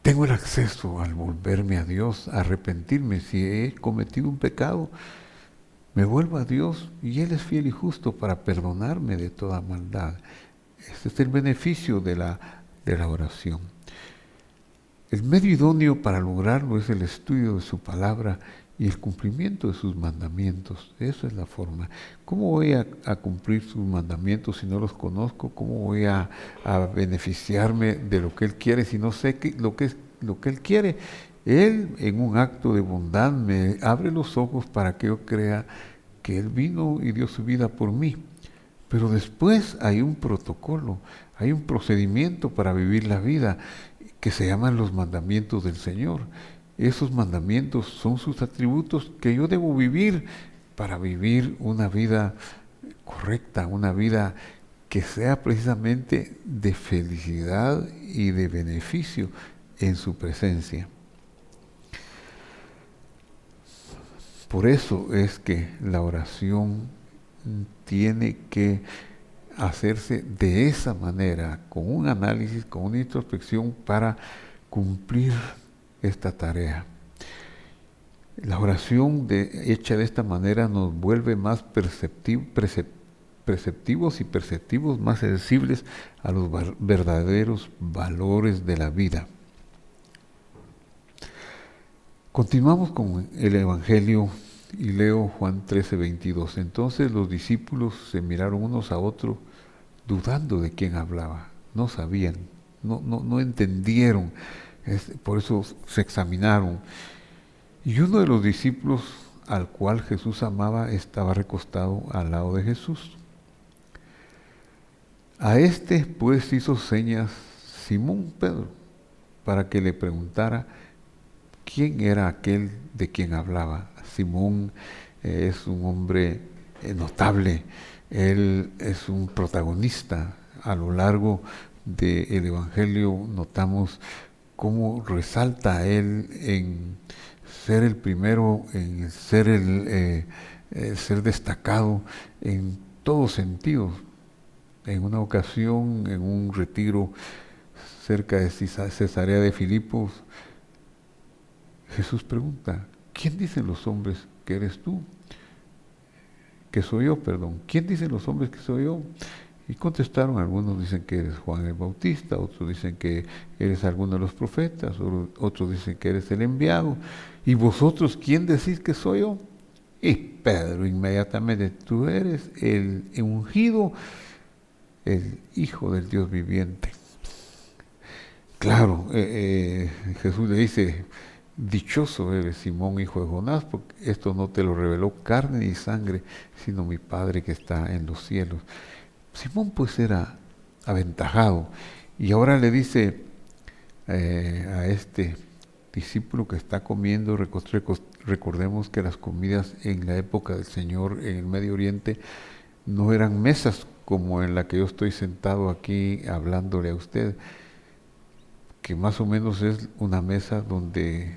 tengo el acceso al volverme a Dios, a arrepentirme. Si he cometido un pecado, me vuelvo a Dios y Él es fiel y justo para perdonarme de toda maldad. Este es el beneficio de la oración. El medio idóneo para lograrlo es el estudio de su palabra y el cumplimiento de sus mandamientos. Esa es la forma. ¿Cómo voy a cumplir sus mandamientos si no los conozco? ¿Cómo voy a beneficiarme de lo que Él quiere si no sé lo que Él quiere? Él, en un acto de bondad, me abre los ojos para que yo crea que Él vino y dio su vida por mí. Pero después hay un protocolo, hay un procedimiento para vivir la vida que se llaman los mandamientos del Señor. Esos mandamientos son sus atributos que yo debo vivir para vivir una vida correcta, una vida que sea precisamente de felicidad y de beneficio en su presencia. Por eso es que la oración tiene que hacerse de esa manera, con un análisis, con una introspección para cumplir esta tarea. La oración hecha de esta manera nos vuelve más perceptivos y perceptivos, más sensibles a los verdaderos valores de la vida. Continuamos con el Evangelio y leo Juan 13:22. Entonces los discípulos se miraron unos a otros dudando de quién hablaba. No sabían, no entendieron. Por eso se examinaron. Y uno de los discípulos al cual Jesús amaba estaba recostado al lado de Jesús. A este pues hizo señas Simón Pedro para que le preguntara quién era aquel de quien hablaba. Simón es un hombre notable, él es un protagonista. A lo largo del Evangelio notamos cómo resalta a él en ser el primero, en ser ser destacado en todos sentidos. En una ocasión, en un retiro cerca de Cesarea de Filipos, Jesús pregunta: ¿quién dicen los hombres que eres tú? Que soy yo, perdón. ¿Quién dicen los hombres que soy yo? Y contestaron: algunos dicen que eres Juan el Bautista, otros dicen que eres alguno de los profetas, otros dicen que eres el enviado. ¿Y vosotros quién decís que soy yo? Y Pedro inmediatamente: tú eres el ungido, el Hijo del Dios viviente. Claro, Jesús le dice: dichoso eres, Simón, hijo de Jonás, porque esto no te lo reveló carne ni sangre, sino mi Padre que está en los cielos. Simón pues era aventajado, y ahora le dice a este discípulo que está comiendo. Recordemos que las comidas en la época del Señor en el Medio Oriente no eran mesas como en la que yo estoy sentado aquí hablándole a usted, que más o menos es una mesa donde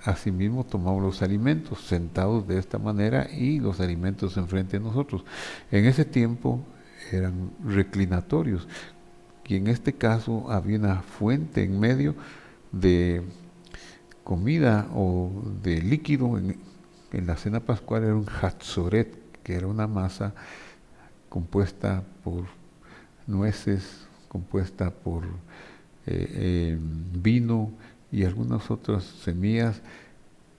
asimismo tomamos los alimentos sentados de esta manera y los alimentos enfrente de nosotros. En ese tiempo eran reclinatorios, y en este caso había una fuente en medio de comida o de líquido. En la cena pascual era un hatzoret, que era una masa compuesta por nueces, compuesta por vino y algunas otras semillas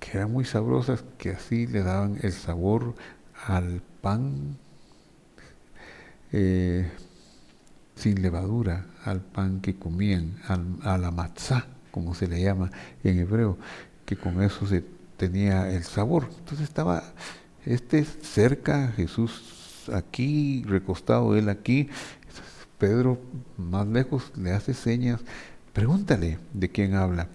que eran muy sabrosas, que así le daban el sabor al pan sin levadura, al pan que comían, a la matzá, como se le llama en hebreo, que con eso se tenía el sabor. Entonces estaba cerca, Jesús aquí, recostado él aquí, Pedro más lejos le hace señas: pregúntale de quién habla.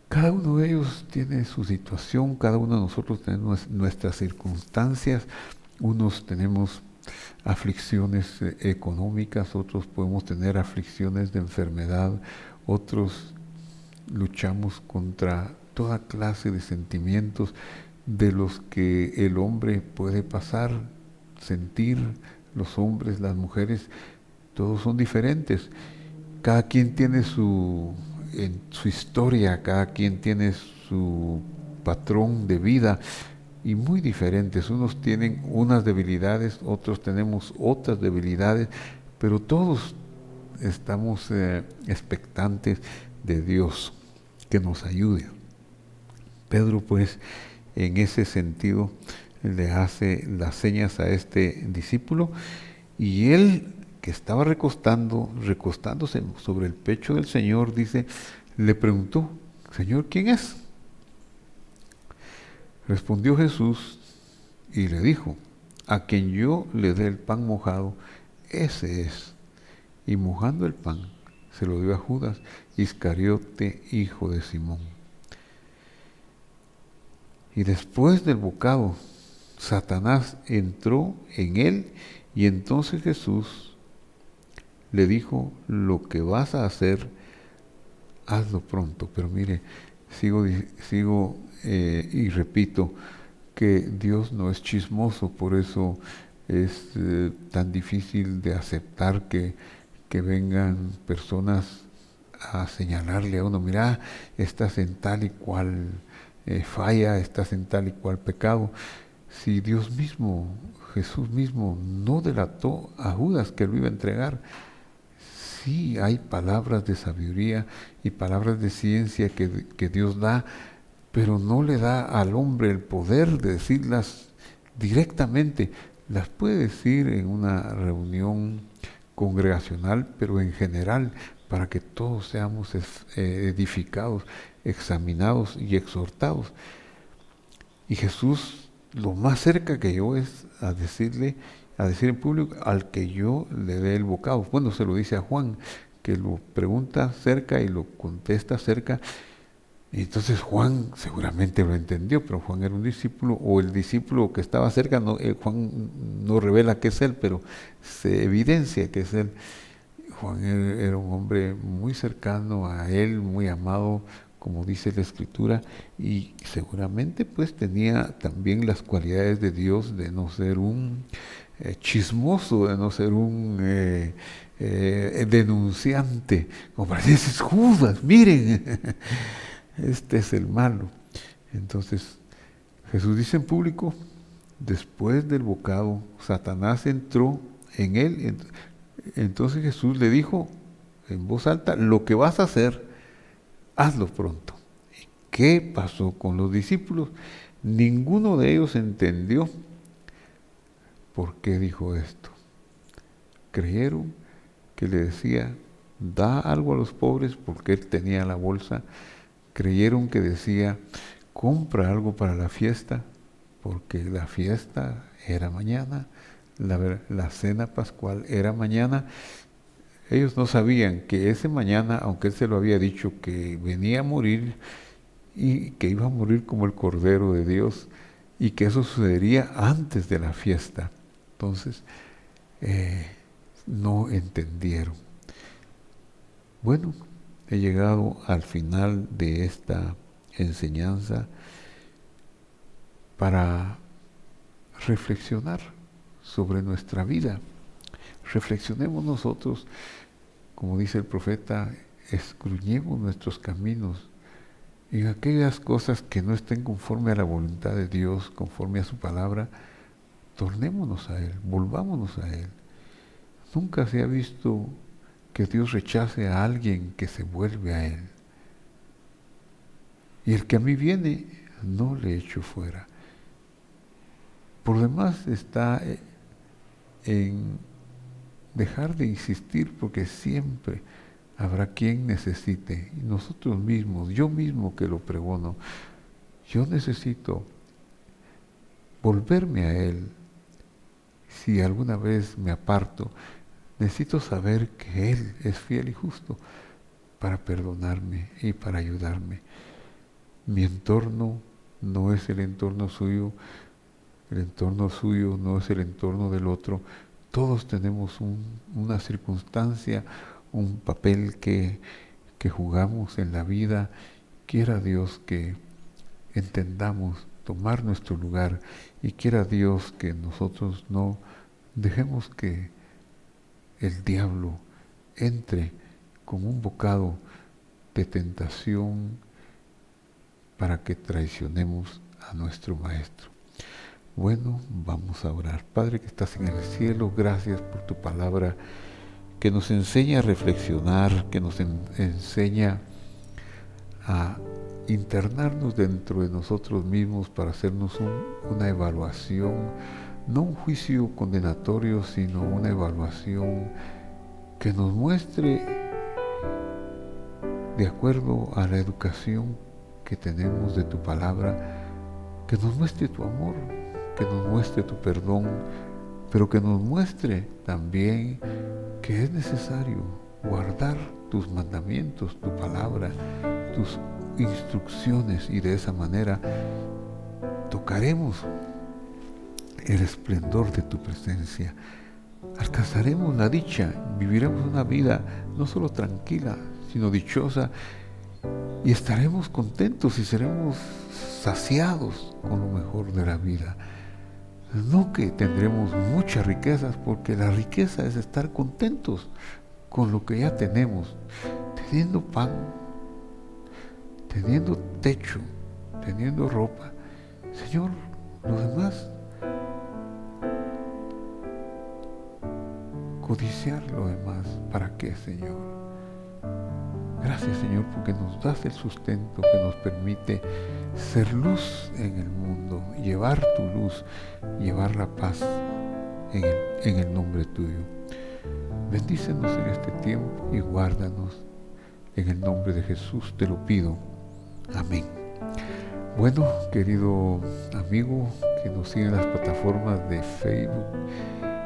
Cada uno de ellos tiene su situación, cada uno de nosotros tenemos nuestras circunstancias. Unos tenemos aflicciones económicas, otros podemos tener aflicciones de enfermedad, otros luchamos contra toda clase de sentimientos de los que el hombre puede pasar, sentir. Los hombres, las mujeres, todos son diferentes. Cada quien tiene su historia, cada quien tiene su patrón de vida, y muy diferentes. Unos tienen unas debilidades, otros tenemos otras debilidades, pero todos estamos expectantes de Dios que nos ayude. Pedro, pues, en ese sentido, le hace las señas a este discípulo, y él, que estaba recostándose sobre el pecho del Señor, le preguntó: Señor, ¿quién es? Respondió Jesús y le dijo: a quien yo le dé el pan mojado, ese es. Y mojando el pan, se lo dio a Judas Iscariote, hijo de Simón. Y después del bocado, Satanás entró en él, y entonces Jesús le dijo: lo que vas a hacer, hazlo pronto. Pero mire, sigo y repito que Dios no es chismoso, por eso es tan difícil de aceptar que vengan personas a señalarle a uno: mira, estás en tal y cual falla, estás en tal y cual pecado. Si Dios mismo, Jesús mismo, no delató a Judas que lo iba a entregar. Sí hay palabras de sabiduría y palabras de ciencia que Dios da, pero no le da al hombre el poder de decirlas directamente. Las puede decir en una reunión congregacional, pero en general, para que todos seamos edificados, examinados y exhortados. Y Jesús, lo más cerca que yo es a decir en público: al que yo le dé el bocado. Bueno, se lo dice a Juan, que lo pregunta cerca y lo contesta cerca. Y entonces Juan seguramente lo entendió, pero Juan era un discípulo, o el discípulo que estaba cerca, Juan no revela que es él, pero se evidencia que es él. Juan era un hombre muy cercano a él, muy amado, como dice la Escritura, y seguramente pues tenía también las cualidades de Dios de no ser un chismoso, de no ser un denunciante, como para decir, Judas, miren, este es el malo. Entonces Jesús dice en público, después del bocado, Satanás entró en él. Entonces Jesús le dijo en voz alta, lo que vas a hacer, hazlo pronto. ¿Y qué pasó con los discípulos? Ninguno de ellos entendió por qué dijo esto. Creyeron que le decía, da algo a los pobres porque él tenía la bolsa. Creyeron que decía, compra algo para la fiesta porque la fiesta era mañana, la cena pascual era mañana. Ellos no sabían que ese mañana, aunque él se lo había dicho que venía a morir y que iba a morir como el Cordero de Dios y que eso sucedería antes de la fiesta. Entonces, no entendieron. Bueno, he llegado al final de esta enseñanza para reflexionar sobre nuestra vida. Reflexionemos nosotros, como dice el profeta, escudriñemos nuestros caminos y en aquellas cosas que no estén conforme a la voluntad de Dios, conforme a su palabra, tornémonos a Él, volvámonos a Él. Nunca se ha visto que Dios rechace a alguien que se vuelve a Él. Y el que a mí viene, no le echo fuera. Por demás está en dejar de insistir porque siempre habrá quien necesite. Y nosotros mismos, yo mismo que lo pregono, yo necesito volverme a Él. Si alguna vez me aparto, necesito saber que Él es fiel y justo para perdonarme y para ayudarme. Mi entorno no es el entorno suyo no es el entorno del otro. Todos tenemos una circunstancia, un papel que jugamos en la vida. Quiera Dios que entendamos tomar nuestro lugar y quiera Dios que nosotros no dejemos que el diablo entre con un bocado de tentación para que traicionemos a nuestro Maestro. Bueno, vamos a orar. Padre que estás en el cielo, gracias por tu palabra que nos enseña a reflexionar, que nos enseña a internarnos dentro de nosotros mismos para hacernos una evaluación, no un juicio condenatorio, sino una evaluación que nos muestre, de acuerdo a la educación que tenemos de tu palabra, que nos muestre tu amor, que nos muestre tu perdón, pero que nos muestre también que es necesario guardar tus mandamientos, tu palabra, tus instrucciones, y de esa manera tocaremos el esplendor de tu presencia, alcanzaremos la dicha, viviremos una vida no solo tranquila, sino dichosa, y estaremos contentos y seremos saciados con lo mejor de la vida. No que tendremos muchas riquezas, porque la riqueza es estar contentos con lo que ya tenemos, teniendo pan, teniendo techo, teniendo ropa. Señor, lo demás, codiciar lo demás, ¿para qué, Señor? Gracias, Señor, porque nos das el sustento que nos permite ser luz en el mundo, llevar tu luz, llevar la paz en el nombre tuyo. Bendícenos en este tiempo y guárdanos. En el nombre de Jesús te lo pido. Amén. Bueno, querido amigo que nos sigue en las plataformas de Facebook,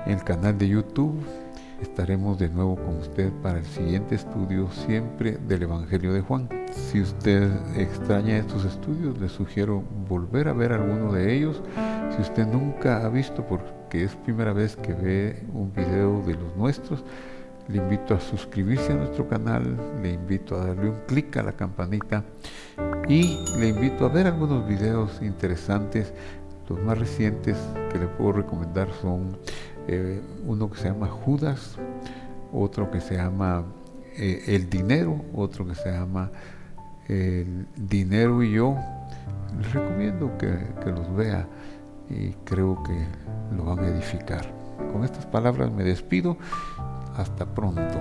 en el canal de YouTube, estaremos de nuevo con usted para el siguiente estudio, siempre del Evangelio de Juan. Si usted extraña estos estudios, le sugiero volver a ver alguno de ellos. Si usted nunca ha visto, porque es primera vez que ve un video de los nuestros, Le invito a suscribirse a nuestro canal, le invito a darle un clic a la campanita y le invito a ver algunos videos interesantes. Los más recientes que le puedo recomendar son uno que se llama Judas, otro que se llama El Dinero, otro que se llama El Dinero y Yo. Les recomiendo que los vea y creo que lo van a edificar. Con estas palabras me despido. Hasta pronto.